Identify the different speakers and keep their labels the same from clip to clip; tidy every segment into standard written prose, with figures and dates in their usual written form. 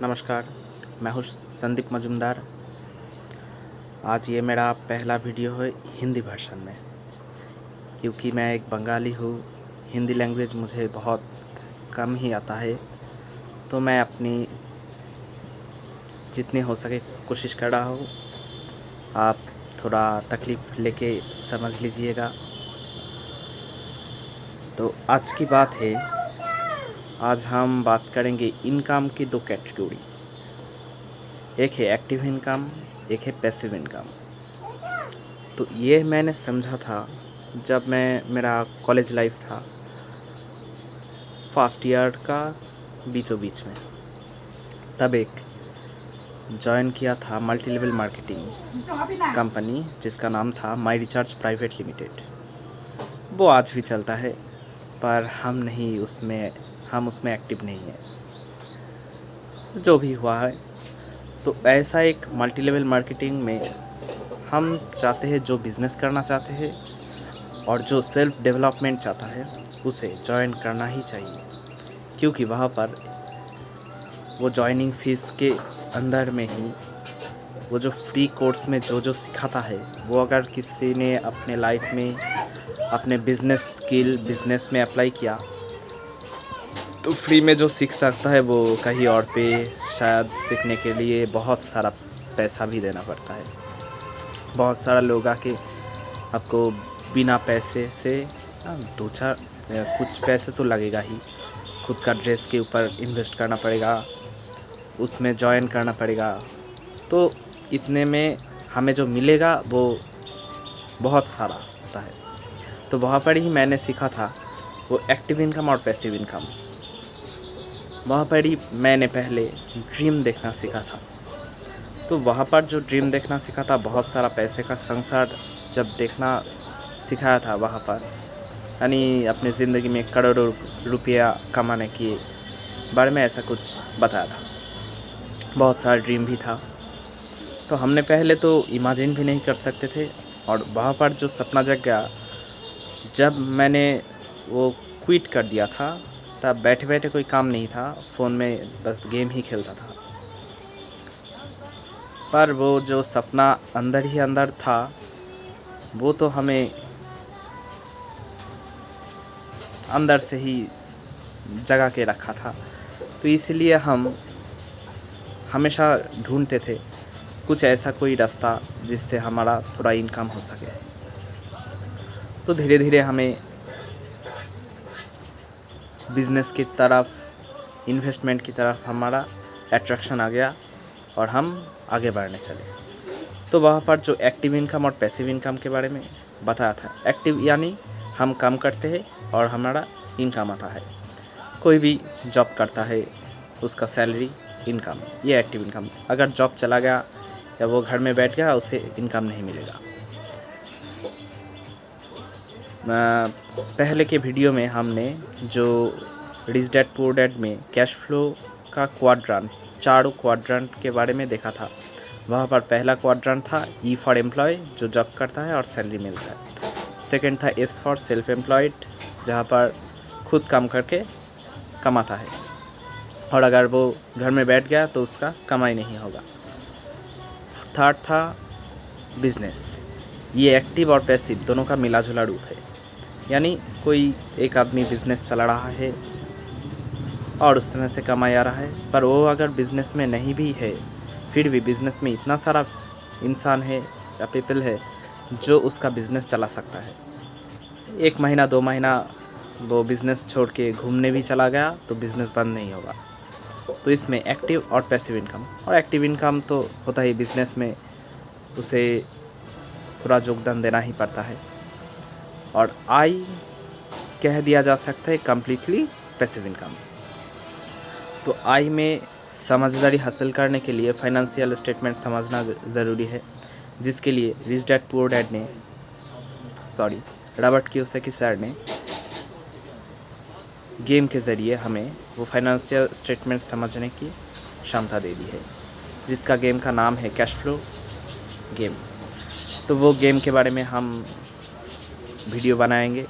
Speaker 1: नमस्कार, मैं हूँ संदीप मजुमदार। आज ये मेरा पहला वीडियो है हिंदी वर्जन में, क्योंकि मैं एक बंगाली हूँ। हिंदी लैंग्वेज मुझे बहुत कम ही आता है, तो मैं अपनी जितनी हो सके कोशिश कर रहा हूँ। आप थोड़ा तकलीफ़ लेके समझ लीजिएगा। तो आज की बात है, आज हम बात करेंगे इनकम की दो कैटेगरी। एक है एक्टिव इनकम, एक है पैसिव इनकम। तो ये मैंने समझा था जब मेरा कॉलेज लाइफ था, फर्स्ट ईयर का बीचों बीच में। तब एक जॉइन किया था मल्टी लेवल मार्केटिंग कंपनी, जिसका नाम था माई रिचार्ज प्राइवेट लिमिटेड। वो आज भी चलता है, पर हम उसमें एक्टिव नहीं है। जो भी हुआ है, तो ऐसा एक मल्टी लेवल मार्केटिंग में हम चाहते हैं, जो बिज़नेस करना चाहते हैं और जो सेल्फ डेवलपमेंट चाहता है, उसे ज्वाइन करना ही चाहिए। क्योंकि वहाँ पर वो जॉइनिंग फ़ीस के अंदर में ही वो जो फ्री कोर्स में जो सिखाता है, वो अगर किसी ने अपने लाइफ में अपने बिज़नेस स्किल बिज़नेस में अप्लाई किया, तो फ्री में जो सीख सकता है, वो कहीं और पे शायद सीखने के लिए बहुत सारा पैसा भी देना पड़ता है। बहुत सारा लोग आके आपको बिना पैसे से दो चार कुछ पैसे तो लगेगा ही, खुद का ड्रेस के ऊपर इन्वेस्ट करना पड़ेगा, उसमें जॉइन करना पड़ेगा। तो इतने में हमें जो मिलेगा वो बहुत सारा होता है। तो वहाँ पर ही मैंने सीखा था वो एक्टिव इनकम और पैसिव इनकम। वहाँ पर ही मैंने पहले ड्रीम देखना सीखा था। तो वहाँ पर जो ड्रीम देखना सीखा था, बहुत सारा पैसे का संसार जब देखना सिखाया था वहाँ पर, यानी अपनी ज़िंदगी में करोड़ों रुपया कमाने के बारे में ऐसा कुछ बताया था। बहुत सारा ड्रीम भी था, तो हमने पहले तो इमेजिन भी नहीं कर सकते थे। और वहाँ पर जो सपना जग गया, जब मैंने वो क्विट कर दिया था, तब बैठे बैठे कोई काम नहीं था, फ़ोन में बस गेम ही खेलता था। पर वो जो सपना अंदर ही अंदर था, वो तो हमें अंदर से ही जगा के रखा था। तो इसलिए हम हमेशा ढूंढते थे कुछ ऐसा कोई रास्ता जिससे हमारा थोड़ा इनकम हो सके। तो धीरे धीरे हमें बिज़नेस की तरफ, इन्वेस्टमेंट की तरफ हमारा अट्रैक्शन आ गया और हम आगे बढ़ने चले। तो वहाँ पर जो एक्टिव इनकम और पैसिव इनकम के बारे में बताया था। एक्टिव यानी हम काम करते हैं और हमारा इनकम आता है। कोई भी जॉब करता है, उसका सैलरी इनकम, ये एक्टिव इनकम। अगर जॉब चला गया या वो घर में बैठ गया, उसे इनकम नहीं मिलेगा। पहले के वीडियो में हमने जो रिच डैड पुअर डैड में कैश फ्लो का क्वाड्रेंट, चारों क्वाड्रेंट के बारे में देखा था। वहाँ पर पहला क्वाड्रेंट था ई फॉर एम्प्लॉय, जो जॉब करता है और सैलरी मिलता है। सेकंड था एस फॉर सेल्फ एम्प्लॉयड, जहाँ पर खुद काम करके कमाता है और अगर वो घर में बैठ गया तो उसका कमाई नहीं होगा। थर्ड था बिजनेस। ये एक्टिव और पैसिव दोनों का मिला जुला रूप है। यानी कोई एक आदमी बिज़नेस चला रहा है और उसमें से कमाई आ रहा है, पर वो अगर बिज़नेस में नहीं भी है, फिर भी बिज़नेस में इतना सारा इंसान है या पीपल है जो उसका बिज़नेस चला सकता है। 1 महीना 2 महीना वो बिज़नेस छोड़ के घूमने भी चला गया तो बिज़नेस बंद नहीं होगा। तो इसमें एक्टिव और पैसिव इनकम, और एक्टिव इनकम तो होता ही बिज़नेस में, उसे थोड़ा योगदान देना ही पड़ता है। और आई कह दिया जा सकता है कम्प्लीटली पैसिव इनकम। तो आई में समझदारी हासिल करने के लिए फाइनेंशियल स्टेटमेंट समझना ज़रूरी है, जिसके लिए रिच डैड पुअर डैड ने रॉबर्ट कियोसाकी सर ने गेम के ज़रिए हमें वो फाइनेंशियल स्टेटमेंट समझने की क्षमता दे दी है, जिसका गेम का नाम है कैश फ्लो गेम। तो वो गेम के बारे में हम वीडियो बनाएंगे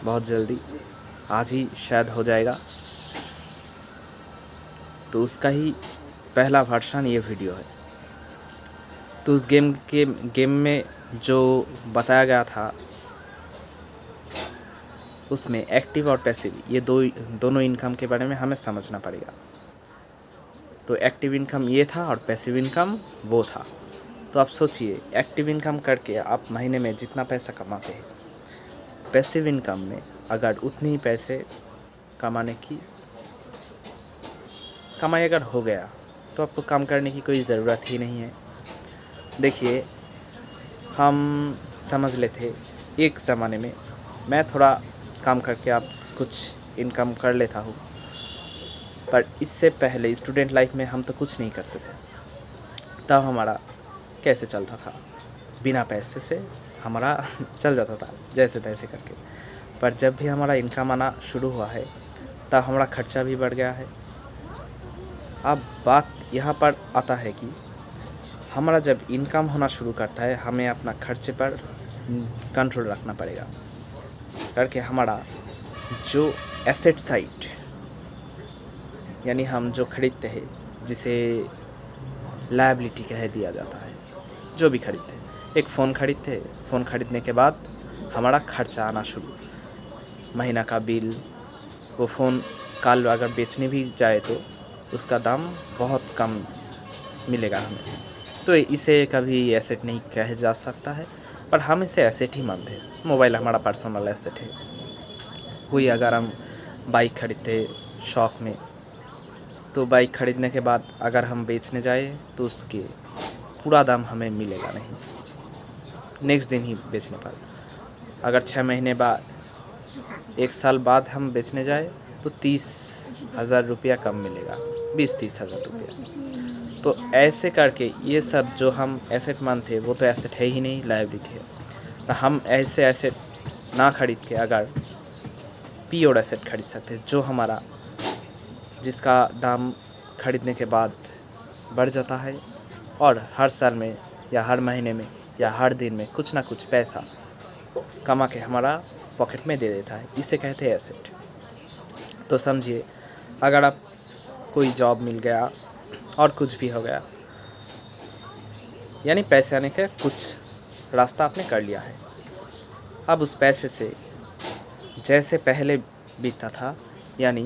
Speaker 1: बहुत जल्दी, आज ही शायद हो जाएगा। तो उसका ही पहला वर्षन ये वीडियो है। तो उस गेम में जो बताया गया था उसमें एक्टिव और पैसिव ये दोनों इनकम के बारे में हमें समझना पड़ेगा। तो एक्टिव इनकम ये था और पैसिव इनकम वो था। तो आप सोचिए, एक्टिव इनकम करके आप महीने में जितना पैसा कमाते हैं, पैसिव इनकम में अगर उतनी ही पैसे कमाने की कमाई अगर हो गया तो आपको काम करने की कोई ज़रूरत ही नहीं है। देखिए, हम समझ लेते एक ज़माने में मैं थोड़ा काम करके आप कुछ इनकम कर लेता हूँ, पर इससे पहले स्टूडेंट लाइफ में हम तो कुछ नहीं करते थे। तब हमारा कैसे चलता था, बिना पैसे से हमारा चल जाता था जैसे तैसे करके। पर जब भी हमारा इनकम आना शुरू हुआ है तब हमारा खर्चा भी बढ़ गया है। अब बात यहाँ पर आता है कि हमारा जब इनकम होना शुरू करता है हमें अपना खर्चे पर कंट्रोल रखना पड़ेगा, करके हमारा जो एसेट साइड यानी हम जो खरीदते हैं, जिसे लायबिलिटी कह दिया जाता है, जो भी खरीदते हैं, एक फ़ोन खरीदते हैं, फ़ोन खरीदने के बाद हमारा खर्चा आना शुरू, महीना का बिल, वो फ़ोन कल अगर बेचने भी जाए तो उसका दाम बहुत कम मिलेगा हमें। तो इसे कभी एसेट नहीं कहा जा सकता है, पर हम इसे एसेट ही मानते हैं। मोबाइल हमारा पर्सनल एसेट है। कोई अगर हम बाइक खरीदते शौक़ में, तो बाइक खरीदने के बाद अगर हम बेचने जाए तो उसके पूरा दाम हमें मिलेगा नहीं, नेक्स्ट दिन ही बेचने पर। अगर 6 महीने बाद, 1 साल बाद हम बेचने जाए तो 30,000 रुपया कम मिलेगा, 20-30 हज़ार रुपया। तो ऐसे करके ये सब जो हम एसेट मानते हैं वो तो एसेट है ही नहीं, लायबिलिटी है। हम ऐसे एसेट ना खरीद के अगर प्योर एसेट खरीद सकते हैं, जो हमारा जिसका दाम खरीदने के बाद बढ़ जाता है और हर साल में या हर महीने में या हर दिन में कुछ ना कुछ पैसा कमा के हमारा पॉकेट में दे देता है, इसे कहते हैं एसेट। तो समझिए, अगर आप कोई जॉब मिल गया और कुछ भी हो गया, यानी पैसे आने का कुछ रास्ता आपने कर लिया है। अब उस पैसे से जैसे पहले बीतता था, यानी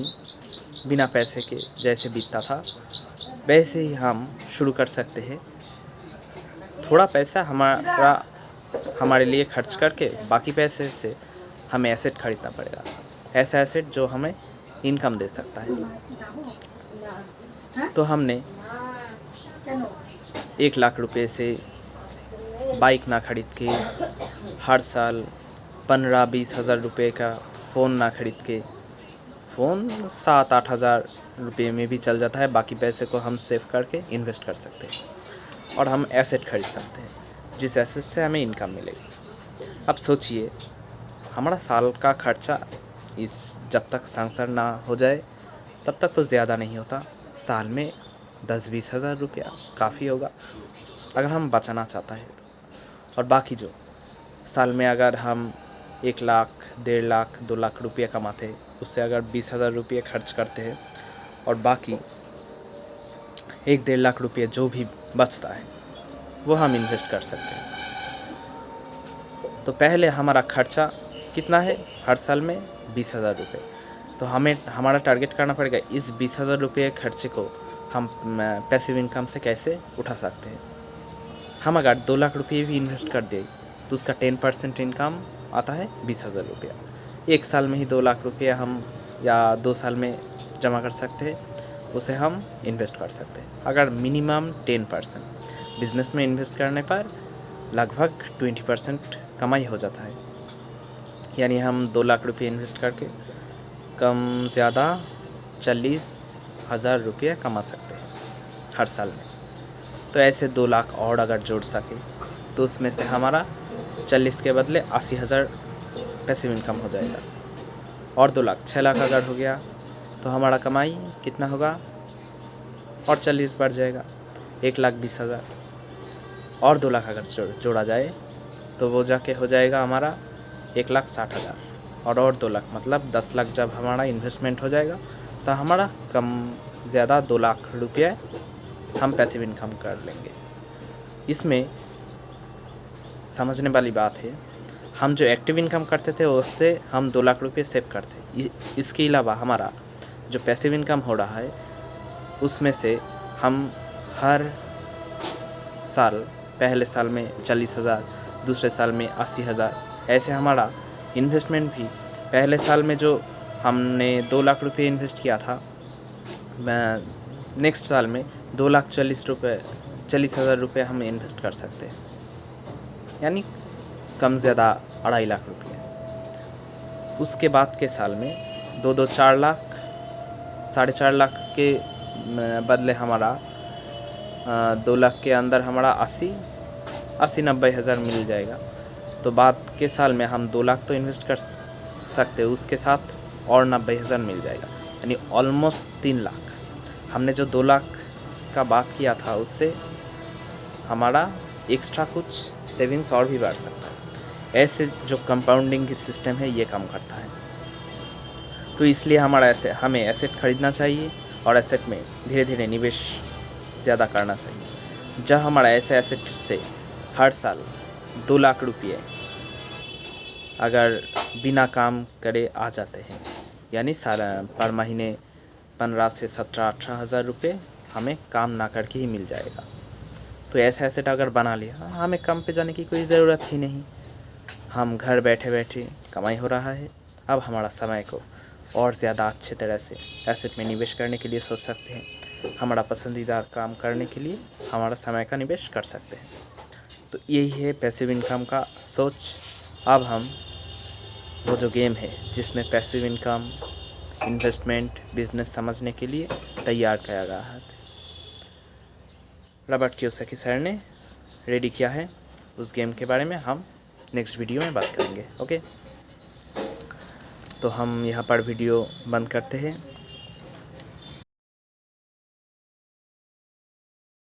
Speaker 1: बिना पैसे के जैसे बीतता था, वैसे ही हम शुरू कर सकते हैं। थोड़ा पैसा हमारे लिए खर्च करके बाकी पैसे से हमें एसेट खरीदना पड़ेगा, ऐसा एसेट जो हमें इनकम दे सकता है। तो हमने 1 लाख रुपए से बाइक ना खरीद के, हर साल 15-20 हज़ार रुपये का फ़ोन ना खरीद के, फ़ोन 7-8 हज़ार रुपये में भी चल जाता है, बाकी पैसे को हम सेव करके इन्वेस्ट कर सकते हैं और हम एसेट खरीद सकते हैं, जिस एसेट से हमें इनकम मिलेगी। अब सोचिए, हमारा साल का खर्चा जब तक सैंक्शन ना हो जाए तब तक तो ज़्यादा नहीं होता, साल में 10-20 हज़ार रुपया काफ़ी होगा अगर हम बचाना चाहता है। और बाकी जो साल में अगर हम 1 लाख, 1.5 लाख, 2 लाख रुपया कमाते हैं, उससे अगर 20,000 रुपये खर्च करते हैं और बाकी 1-1.5 लाख रुपये जो भी बचता है वो हम इन्वेस्ट कर सकते हैं। तो पहले हमारा खर्चा कितना है हर साल में? 20,000 रुपये। तो हमारा टारगेट करना पड़ेगा इस 20,000 रुपये खर्चे को हम पैसिव इनकम से कैसे उठा सकते हैं। हम अगर 2 लाख रुपये भी इन्वेस्ट कर दें तो उसका 10% इनकम आता है 20,000 रुपया। 1 साल में ही 2 लाख रुपया हम या 2 साल में जमा कर सकते हैं, उसे हम इन्वेस्ट कर सकते हैं। अगर मिनिमम 10%, बिज़नेस में इन्वेस्ट करने पर लगभग 20% कमाई हो जाता है। यानी हम 2 लाख रुपये इन्वेस्ट करके कम ज़्यादा 40,000 रुपये कमा सकते हैं हर साल में। तो ऐसे 2 लाख और अगर जोड़ सके तो उसमें से हमारा 40 के बदले 80,000 पैसिव इनकम हो जाएगा। और 2 लाख, 6 लाख अगर हो गया तो हमारा कमाई कितना होगा? और 40 बढ़ जाएगा, 1,20,000। और 2 लाख अगर जोड़ा जाए तो वो जाके हो जाएगा हमारा 1,60,000। और 2 लाख मतलब 10 लाख जब हमारा इन्वेस्टमेंट हो जाएगा तो हमारा कम ज़्यादा 2 लाख रुपये हम पैसिव इनकम कर लेंगे। इसमें समझने वाली बात है, हम जो एक्टिव इनकम करते थे उससे हम 2 लाख रुपये सेव करते। इसके अलावा हमारा जो पैसिव इनकम हो रहा है उसमें से हम हर साल, पहले साल में 40,000, दूसरे साल में 80,000, ऐसे हमारा इन्वेस्टमेंट भी पहले साल में जो हमने 2 लाख रुपये इन्वेस्ट किया था, नेक्स्ट साल में 2,40,000 रुपये हम इन्वेस्ट कर सकते हैं, यानी कम ज़्यादा 2.5 लाख रुपये। उसके बाद के साल में 4 लाख, 4.5 लाख के बदले हमारा 2 लाख के अंदर हमारा 80-90 हज़ार मिल जाएगा। तो बाद के साल में हम 2 लाख तो इन्वेस्ट कर सकते हैं, उसके साथ और 90 हज़ार मिल जाएगा, यानी ऑलमोस्ट 3 लाख। हमने जो 2 लाख का बात किया था उससे हमारा एक्स्ट्रा कुछ सेविंग्स और भी बढ़ सकता है। ऐसे जो कंपाउंडिंग की सिस्टम है ये काम करता है। तो इसलिए हमें एसेट खरीदना चाहिए और एसेट में धीरे धीरे निवेश ज़्यादा करना चाहिए। जब हमारा ऐसे एसेट से हर साल 2 लाख रुपये अगर बिना काम करे आ जाते हैं, यानी पर महीने 15 से 17-18 हज़ार रुपये हमें काम ना करके ही मिल जाएगा। तो ऐसा एसेट अगर बना लिया, हमें काम पे जाने की कोई ज़रूरत ही नहीं। हम घर बैठे बैठे कमाई हो रहा है। अब हमारा समय को और ज़्यादा अच्छे तरह से एसेट में निवेश करने के लिए सोच सकते हैं। हमारा पसंदीदा काम करने के लिए हमारा समय का निवेश कर सकते हैं। तो यही है पैसिव इनकम का सोच। अब हम वो जो गेम है जिसमें पैसिव इनकम, इन्वेस्टमेंट, बिजनेस समझने के लिए तैयार किया गया है, रॉबर्ट कियोसाकी सर ने रेडी किया है, उस गेम के बारे में हम नेक्स्ट वीडियो में बात करेंगे। ओके, तो हम यहाँ पर वीडियो बंद करते हैं।